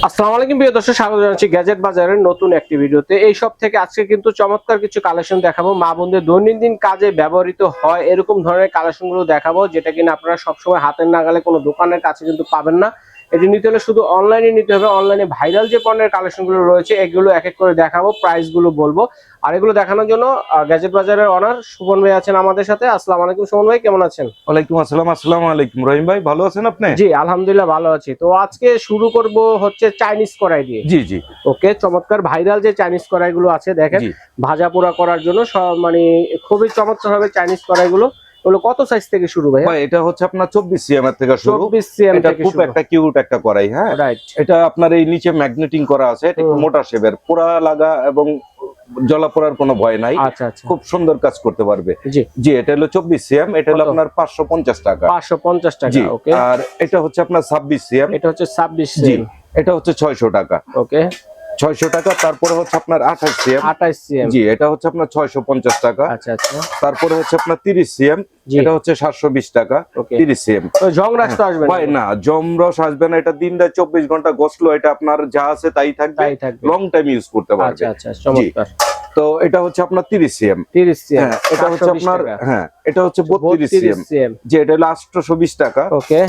আসসালামু আলাইকুম প্রিয় দর্শক, স্বাগত জানাচ্ছি গ্যাজেট বাজারের নতুন একটি ভিডিওতে। এই সব থেকে আজকে কিন্তু চমৎকার কিছু কালেকশন দেখাবো, মা বোনদের দৈনন্দিন কাজে ব্যবহৃত হয় এরকম ধরনের কালেকশনগুলো দেখাবো, যেটা কিনা আপনারা সবসময় হাতের নাগালে কোনো দোকানের কাছে কিন্তু পাবেন না। এটি নিতে হলে শুধু অনলাইনে নিতে হবে। অনলাইনে ভাইরাল যে পণ্যের কালেকশনগুলো রয়েছে এগুলো এক এক করে দেখাবো, প্রাইসগুলো বলবো। আর এগুলো দেখানোর জন্য গ্যাজেট বাজারের অনার সুমন ভাই আছেন আমাদের সাথে। আসসালামু আলাইকুম সুমন ভাই, কেমন আছেন? ওয়ালাইকুম আসসালাম। আসসালামু আলাইকুম রহিম ভাই, ভালো আছেন আপনি? জি আলহামদুলিল্লাহ ভালো আছি। তো আজকে শুরু করব হচ্ছে চাইনিজ কড়াই দিয়ে। জি জি ওকে, চমৎকার ভাইরাল যে চাইনিজ কড়াইগুলো আছে দেখেন, ভাজা পোড়া করার জন্য সব মানে খুবই চমৎকার হবে চাইনিজ কড়াইগুলো। ওগুলো কত সাইজ থেকে শুরু ভাই? এটা হচ্ছে আপনার 24 সিএম এর থেকে শুরু। 24 সিএম এটা থেকে খুব শুরু। একটা কিউট একটা কড়াই। হ্যাঁ রাইট। এটা আপনার এই নিচে ম্যাগনেটিং করা আছে, এটা একটু মোটা শেপের, পোড়া লাগা এবং জ্বলা পোড়ার কোনো ভয় নাই। আচ্ছা আচ্ছা, খুব সুন্দর কাজ করতে পারবে। জি জি এটা হলো 24 সিএম, এটা হলো আপনার 550 টাকা। 550 টাকা। জি ওকে। আর এটা হচ্ছে আপনার 26 সিএম, এটা হচ্ছে 26 জি সিএম। এটা হচ্ছে 600 টাকা। ওকে 600 টাকা। তারপরে হচ্ছে আপনার 28 সিএম। 28 সিএম। জি এটা হচ্ছে আপনার 650 টাকা। আচ্ছা আচ্ছা, তারপরে হচ্ছে আপনার 30 সিএম, জি এটা হচ্ছে 720 টাকা। ওকে। 30 সিএম তো জং রাস তো আসবে না ভাই? না, জমরস আসবে না। এটা দিন রাত 24 ঘন্টা গোসলো, এটা আপনার যা আছে তাই থাকবে, তাই থাকবে। লং টাইম ইউজ করতে পারবে। আচ্ছা আচ্ছা, চমৎকার। তো এটা হচ্ছে আপনার 30 সিএম। 30 সিএম। হ্যাঁ এটা হচ্ছে আপনার, হ্যাঁ এটা হচ্ছে 32 সিএম। সিএম। যে এটা হলো 820 টাকা। ওকে।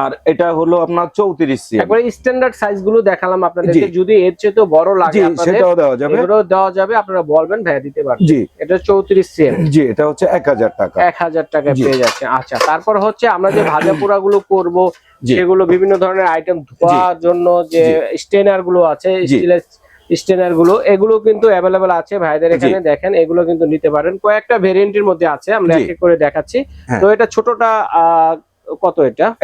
আর এটা হলো আপনার 34 সিএম। একবারে স্ট্যান্ডার্ড সাইজ গুলো দেখালাম আপনাদেরকে, যদি এর চেয়ে তো বড় লাগে জি আপনাদের সেটাও দেওয়া যাবে, এগুলো দেওয়া যাবে, আপনারা বলবেন ভাইয়া দিতে পারবেন। জি এটা 34 সিএম। জি এটা হচ্ছে 1000 টাকা। 1000 টাকায় জি। পেয়ে যাচ্ছে। আচ্ছা, তারপর হচ্ছে আমরা যে ভাজা পোড়া গুলো করবো জি। সেগুলো বিভিন্ন ধরনের আইটেম ধোয়ার জন্য যে স্টেনার গুলো আছে, জি। স্টিলের স্টেনার গুলো, এগুলো কিন্তু অ্যাভেলেবেল আছে ভাইদের এখানে। দেখেন এগুলো কিন্তু নিতে পারেন, কয়েকটা ভেরিয়েন্টের মধ্যে আছে, আমরা জি। এক এক করে দেখাচ্ছি। হ্যাঁ। তো এটা ছোটটা কত?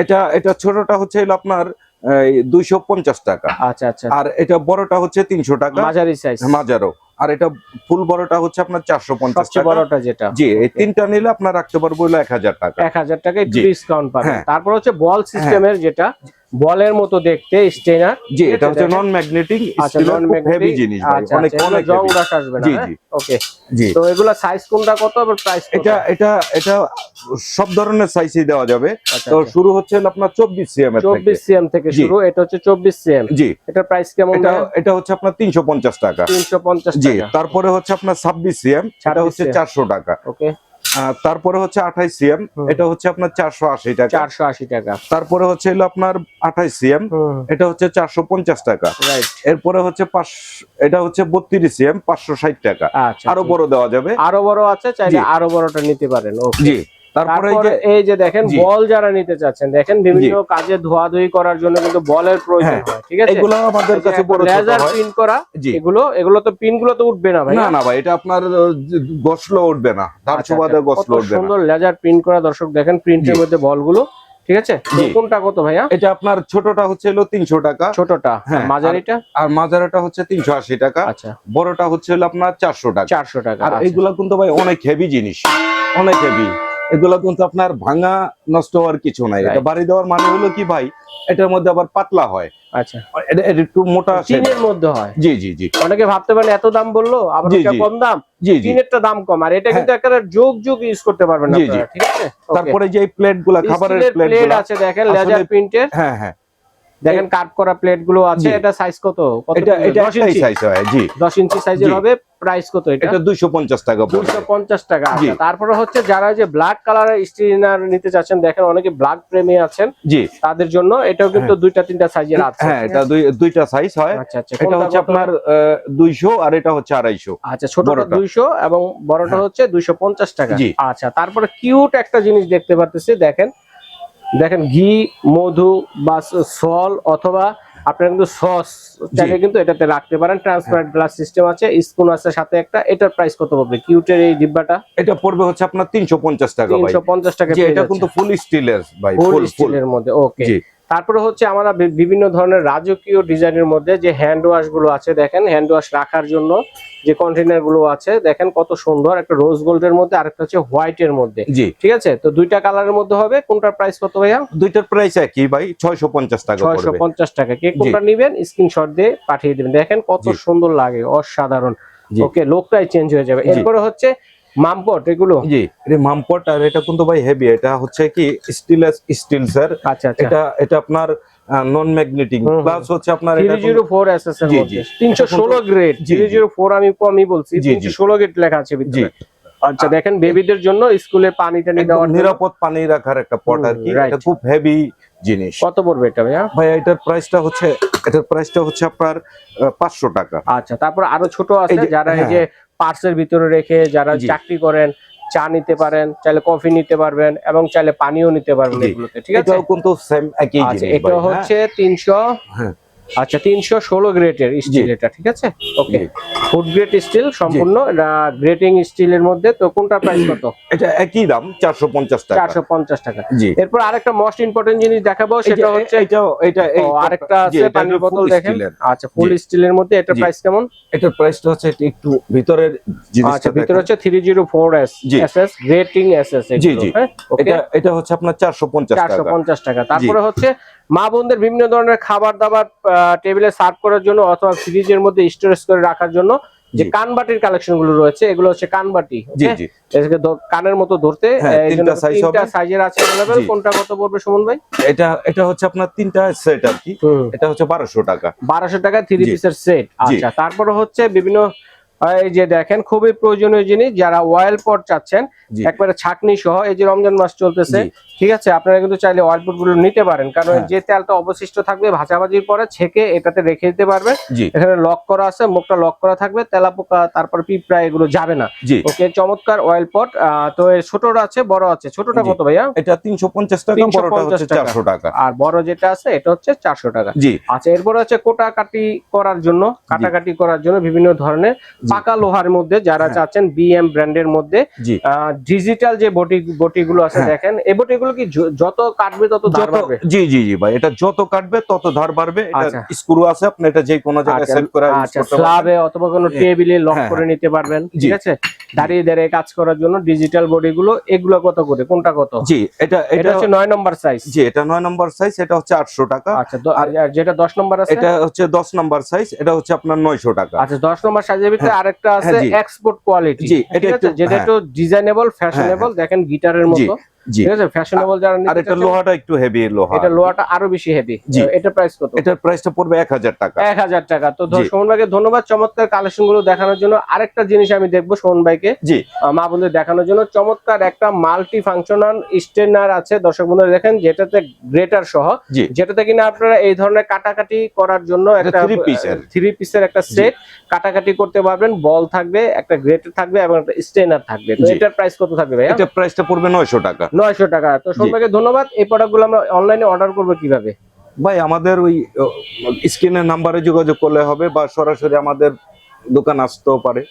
এটা এটা ছোটটা হচ্ছে হলো আপনার 250 টাকা। আচ্ছা আচ্ছা, আর এটা বড়টা হচ্ছে 300 টাকা। মাঝারি সাইজ। মাজারো। আর এটা ফুল বড়টা হচ্ছে আপনার 450 সবচেয়ে টাকা। বড়টা যেটা, জি এই তিনটা নিলে আপনার রাখতে পারবো হলো 1000 টাকা। 1000 টাকা একটু জি। ডিসকাউন্ট পাবেন। হ্যাঁ। তারপর হচ্ছে বল সিস্টেমের, যেটা বলের মতো দেখতে স্টেনার। জি এটা হচ্ছে নন ম্যাগনেটিক স্টিল, হেভি জিনিস ভাই, অনেক অনেক জং heavy। রাস আসবে না। জি জি ওকে। জি তো এগুলা সাইজ কোনটা কত, আবার প্রাইস এটা এটা এটা সব ধরনের সাইজই দেওয়া যাবে। আচ্ছা, তো আচ্ছা। শুরু হচ্ছে হলো আপনার 24 সিএম এর থেকে। 24 সিএম থেকে জি। শুরু। এটা হচ্ছে 24 সিএম। জি এটার প্রাইস কেমন? এটা হচ্ছে আপনার 350 টাকা। 350 জি টাকা। তারপরে হচ্ছে আপনার 26 সিএম, এটা হচ্ছে 26 400 টাকা। ওকে। তারপরে হচ্ছে 28 সিএম, এটা হচ্ছে আপনার 480 টাকা। 480 টাকা। তারপরে হচ্ছে হলো আপনার 28 সিএম, এটা হচ্ছে 450 টাকা। রাইট। এরপরে হচ্ছে এটা হচ্ছে 32 সিএম, 560 টাকা। আচ্ছা, আরো বড় দেওয়া যাবে। আরো বড় আছে, চাইলে জি। আরো বড়টা নিতে পারেন। ওকে। জি তারপরে এই যে দেখেন জি। বল যারা নিতে চাচ্ছেন, দেখেন বিভিন্ন কাজে ধোয়াধুয়ি করার জন্য কিন্তু বলের প্রয়োজন হ্যাঁ, হয়। ঠিক আছে, এগুলো আমাদের কাছে বড় ছোট লেজার হয়। প্রিন্ট করা। জি। এগুলো তো পিন গুলো তো উঠবে না ভাই? না না ভাই, এটা আপনার গসলো উঠবে না, ধার সুবাদে গসলো উঠবে না। সুন্দর লেজার প্রিন্ট করা, দর্শক দেখেন প্রিন্টের জি। মধ্যে বলগুলো। ঠিক আছে, জি। কোনটা কত ভাইয়া? এটা আপনার ছোটটা হচ্ছে হলো 300 টাকা। ছোটটা। হ্যাঁ, মাঝারিটা? আর মাঝারাটা হচ্ছে 380 টাকা। আচ্ছা, বড়টা হচ্ছে হলো আপনার 400 টাকা। 400 টাকা। আর আচ্ছা। এইগুলা কিন্তু ভাই অনেক হেভি জিনিস, অনেক হেভি। এগুলা কিন্তু আপনার ভাঙা নষ্ট হওয়ার কিছু নাই। এটা বাড়ি দেওয়ার মানে হলো কি ভাই, এটার মধ্যে আবার পাতলা হয়, আচ্ছা, এটা একটু মোটা টিনের মধ্যে হয়। জি জি জি অনেকে ভাবতে পারেন এত দাম বললো, আবার জি, এটা জি। কম দাম। জি জি টিনেরটা দাম কম, আর এটা কিন্তু একটা যোগ ইউজ করতে পারবেন জি, আপনারা। জি। ঠিক আছে। তারপরে যে প্লেট গুলা, খাবারের স্টিলের প্লেট প্লেট গুলা আছে দেখেন, আসলে- লেজার প্রিন্টের। হ্যাঁ হ্যাঁ দেখেন কার্ভ করা প্লেট গুলো আছে। জি। এটা সাইজ কত? এটা এটা 10 একটাই ইঞ্চি? সাইজ হয়। জি 10 ইঞ্চি সাইজের জি। হবে। প্রাইস কত এটা? এটা 250 টাকা পড়বে। 250 টাকা। জি। আচ্ছা, তারপরে হচ্ছে যারা যে ব্ল্যাক কালারের স্টিনার নিতে চাচ্ছেন, দেখেন অনেকে ব্ল্যাক প্রেমী আছেন, জি তাদের জন্য এটাও কিন্তু দুইটা তিনটা সাইজের আছে। হ্যাঁ, এটা দুইটা সাইজ হয়। আচ্ছা আচ্ছা, এটা কোনটা হচ্ছে কত? আপনার 200 আর এটা হচ্ছে 250। আচ্ছা, ছোটটা বড়টা। 200 এবং বড়টা হ্যাঁ। হচ্ছে 250 টাকা। জি। আচ্ছা, তারপরে কিউট একটা জিনিস দেখতে পারতেছি। দেখেন দেখেন ঘি, মধু বা সল অথবা আপনারা কিন্তু সস চাইলে কিন্তু এটাতে রাখতে পারেন। ট্রান্সপারেন্ট গ্লাস সিস্টেম আছে, স্পুন আছে সাথে একটা। এটার প্রাইস কত পড়বে কিউটের এই ডিব্বাটা? এটা পড়বে হচ্ছে আপনার 350 টাকা ভাই। 350 টাকা। জি এটা কিন্তু ফুল স্টিলের ভাই, ফুল ফুল স্টিলের মধ্যে। ওকে। জি তারপরে হচ্ছে আমরা বিভিন্ন ধরনের রাজকীয় ডিজাইনের মধ্যে যে হ্যান্ড ওয়াশ গুলো আছে, দেখেন হ্যান্ড ওয়াশ রাখার জন্য যে কন্টেনার গুলো আছে, দেখেন কত সুন্দর। একটা রোজ গোল্ডের মধ্যে, আরেকটা হচ্ছে হোয়াইট এর মধ্যে। জি ঠিক আছে, তো দুইটা কালারের মধ্যে হবে। কোনটার প্রাইস কত ভাইয়া? দুইটার প্রাইস একই ভাই, 650 টাকা পড়বে। 650 টাকা। কে কোনটা নেবেন স্ক্রিনশট দিয়ে পাঠিয়ে দিবেন। দেখেন কত জি। সুন্দর লাগে, অসাধারণ। জি। ওকে, লোকটাই চেঞ্জ হয়ে যাবে। জি। এরপরে হচ্ছে মামপট, এগুলো জি এটা মামপট। আর এটা কিন্তু ভাই হেভি, এটা হচ্ছে কি স্টিলস এর। আচ্ছা আচ্ছা, এটা আপনার নন ম্যাগনেটিক হুম, প্লাস হচ্ছে আপনার এটা 304 এসএস এর জি, মধ্যে জি। 316 গ্রেড। জি, জি। 304 আমি কমই বলছি, জি, জি। 316 গ্রেড লেখা আছে জি ভিতরে। আচ্ছা দেখেন বেবিদের জন্য স্কুলে পানি টানি একদম দেওয়ার জন্য নিরাপদ পানি রাখার একটা পট আর কি, রাইট। এটা খুব হেভি জিনিস। কত পড়বে এটা ভাইয়া? ভাই এটার প্রাইসটা হচ্ছে আপনার 500 টাকা। আচ্ছা তারপর আরো ছোট এই আছে যে যারা এই হ্যাঁ, যে পার্সের ভিতরে রেখে যারা জি। চাকরি করেন, চা নিতে পারেন, চাইলে কফি নিতে পারবেন এবং চাইলে পানিও নিতে পারবেন জি। এগুলোতে, ঠিক আছে? এটাও কিন্তু সেম একই আচ্ছা জিনিস এটা ভাই, হচ্ছে 300, হ্যাঁ, আচ্ছা 316 গ্রেডের স্টিল এটা, ঠিক আছে? ওকে, জি। ফুড গ্রেড স্টিল সম্পূর্ণ, এটা গ্রেটিং স্টিলের মধ্যে। তো কোনটা প্রাইস কত? এটা একই দাম 450 টাকা। 450 টাকা। জি। এরপর আরেকটা মোস্ট ইম্পর্টেন্ট জিনিস দেখাবো, সেটা হচ্ছে এটা ও, আরেকটা আছে পানির বোতল দেখেন। আচ্ছা ফুল জি। স্টিলের মধ্যে এটার জি। প্রাইস কেমন? এটার প্রাইসটা হচ্ছে একটু ভিতরের জিনিসটা আচ্ছা ভিতরে দেখেন। হচ্ছে 304S জি। এসএস গ্রেটিং এসএস জি, এগুলো, জি। হ্যাঁ ওকে। এটা হচ্ছে আপনার 450 টাকা। 450 টাকা। তারপরে হচ্ছে মা বোনদের বিভিন্ন ধরনের খাবার দাবার টেবিলে সার্ভ করার জন্য অথবা ফ্রিজের মধ্যে স্টোরেজ করে রাখার জন্য যে জি। কানবাটির কালেকশন গুলো রয়েছে, এগুলো হচ্ছে কানবাটি। জি, ওকে, জি। এটাকে কানের মতো ধরতে হ্যাঁ, এই জন্য তিনটা size তিনটা হবে। সাইজের আছে अवेलेबल। জি। কোনটা কত পড়বে সুমন ভাই? এটা হচ্ছে আপনার 3টা সেট আর কি, এটা হচ্ছে 1200 টাকা। 1200 টাকা 3 জি। পিসের সেট। জি। আচ্ছা তারপরে হচ্ছে বিভিন্ন এই যে দেখেন খুবই প্রয়োজনীয় জিনিস, যারা অয়েল পট চাচ্ছেন জি। একবারে ছাকনি সহ, এই যে রমজান মাস চলতেছে, জি। ঠিক আছে, আপনারা কিন্তু চাইলে অয়েল পট গুলো নিতে পারেন, কারণ হ্যাঁ। যে তেলটা অবশিষ্ট থাকবে ভাজাভাজির পরে ছেঁকে এটাতে রেখে দিতে পারবেন। জি। এখানে লক করা আছে, মুখটা লক করা থাকবে, তেলাপোকা তারপর পিঁপড়া এগুলো যাবে না। জি। ওকে, চমৎকার অয়েল পট। তো এর ছোটটা আছে, বড় আছে। ছোটটা জি। কত ভাইয়া? এটা 350 টাকা, বড়টা হচ্ছে 350 টাকা। 400 টাকা। আর বড় যেটা আছে এটা হচ্ছে 400 টাকা। জি। আচ্ছা এরপর হচ্ছে কাটাকাটি করার জন্য বিভিন্ন ধরনের জি। পাকা লোহার মধ্যে যারা হ্যাঁ। চাচ্ছেন বিএম ব্র্যান্ডের মধ্যে জি। ডিজিটাল যে বটি গুলো আছে হ্যাঁ। দেখেন, এই বটিগুলো কি যত কাটবে তত ধার বাড়বে? জি, জি, জি ভাই, এটা যত কাটবে তত ধার বাড়বে। এটা আচ্ছা। স্ক্রু আছে, আপনি এটা যে কোনো জায়গায় আচ্ছা, সেট করে ইউজ আচ্ছা করতে পারবেন। স্ল্যাবে অথবা কোনো হ্যাঁ। টেবিলে লক হ্যাঁ, করে নিতে পারবেন, জি। ঠিক আছে? দাঁড়িয়ে দাঁড়িয়ে কাজ করার জন্য ডিজিটাল বডি গুলো, এগুলো কত করে, কোনটা কত? জি, এটা এটা হচ্ছে 9 নম্বর সাইজ। জি, এটা 9 নম্বর সাইজ, এটা হচ্ছে 800 টাকা। আচ্ছা আর যেটা 10 নম্বর আছে? এটা হচ্ছে 10 নম্বর সাইজ, এটা হচ্ছে আপনার 900 টাকা। আচ্ছা 10 নম্বর সাইজের ভিতরে হ্যাঁ। আরেকটা আছে হ্যাঁ, জি। Export quality. জি, এটা ঠিক আছে, একটু- যেটা হ্যাঁ। একটু ডিজাইনেবল ফ্যাশনেবল, দেখেন গিটারের জি, মতো, জি। ঠিক আছে, ফ্যাশনেবল যারা আর নিতে এটা চাচ্ছেন, লোহাটা একটু হেভি লোহা। এটা লোহাটা আরো বেশি হেভি। জি। এটা প্রাইস কত? এটার প্রাইসটা পড়বে 1000 টাকা। 1000 টাকা। তো জি। সুমন ভাইকে ধন্যবাদ চমৎকার কালেকশন গুলো দেখানোর জন্য। আরেকটা জিনিস আমি দেখবো সুমন ভাইকে, জি। মা বোনদের দেখানোর জন্য চমৎকার একটা মাল্টি ফাংশনাল স্টেনার আছে দর্শক বন্ধুরা, দেখেন যেটাতে গ্রেটার সহ, জি। যেটাতে কিনা আপনারা এই ধরনের কাটাকাটি করার জন্য একটা 3 পিসের একটা সেট কাটাকাটি করতে পারবেন। বল থাকবে, একটা গ্রেটার থাকবে এবং একটা স্টেনার থাকবে। তো জি। এটার প্রাইস কত থাকবে ভাইয়া? এটার প্রাইসটা পড়বে 900 টাকা। 900 টাকা। তো সুমন জি। ভাইকে ধন্যবাদ। এই প্রোডাক্টগুলো আমরা অনলাইনে অর্ডার করবো কিভাবে? ভাই আমাদের ওই স্ক্রিনের নাম্বারে যোগাযোগ করলে হবে, বা সরাসরি আমাদের দোকান আসতেও পারে।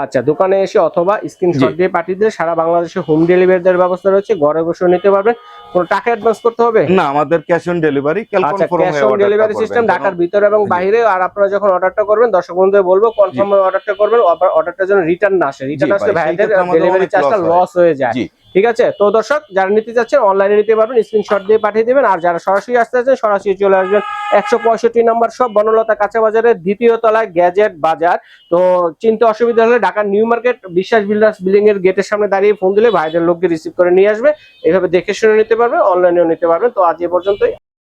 আচ্ছা দোকানে এসে অথবা স্ক্রিনশট জি। দিয়ে পাঠিয়ে দিলে সারা বাংলাদেশে হোম ডেলিভারি দেওয়ার ব্যবস্থা রয়েছে, ঘরে বসে নিতে পারবেন। কোনো টাকা অ্যাডভান্স করতে হবে? না, আমাদের ক্যাশ অন ডেলিভারি, আচ্ছা ক্যাশ অন ডেলিভারি সিস্টেম ঢাকার ভিতরে এবং জি। বাইরে। আর আপনারা যখন অর্ডারটা করবেন দর্শক বন্ধুদের বলবো কনফার্ম অর্ডারটা করবেন, অর্ডারটা যেন রিটার্ন না আসে। রিটার্ন জি আসলে ভাই, সেই ভাইদের ক্ষেত্রে আমাদের ডেলিভারি অনেক চার্জটা loss হয়। লস হয়ে যায়। জি। ঠিক আছে, তো দর্শক যারা নিতে চাচ্ছেন অনলাইনে নিতে পারবেন, স্ক্রিনশট দিয়ে পাঠিয়ে দিবেন। আর যারা সরাসরি আসতে চাচ্ছেন সরাসরি চলে আসবেন 165 নম্বর সব, বনলতা কাঁচা বাজারের 2য় তলায় গ্যাজেট বাজার। তো চিনতে অসুবিধা হলে ঢাকার নিউ মার্কেট বিশ্বাস বিল্ডার্স বিল্ডিং এর গেটের সামনে দাঁড়িয়ে ফোন দিলে ভাইদের লোককে রিসিভ করে নিয়ে আসবে। এইভাবে দেখে শুনে নিতে পারবে, অনলাইনেও নিতে পারবেন। তো আজ এ পর্যন্তই।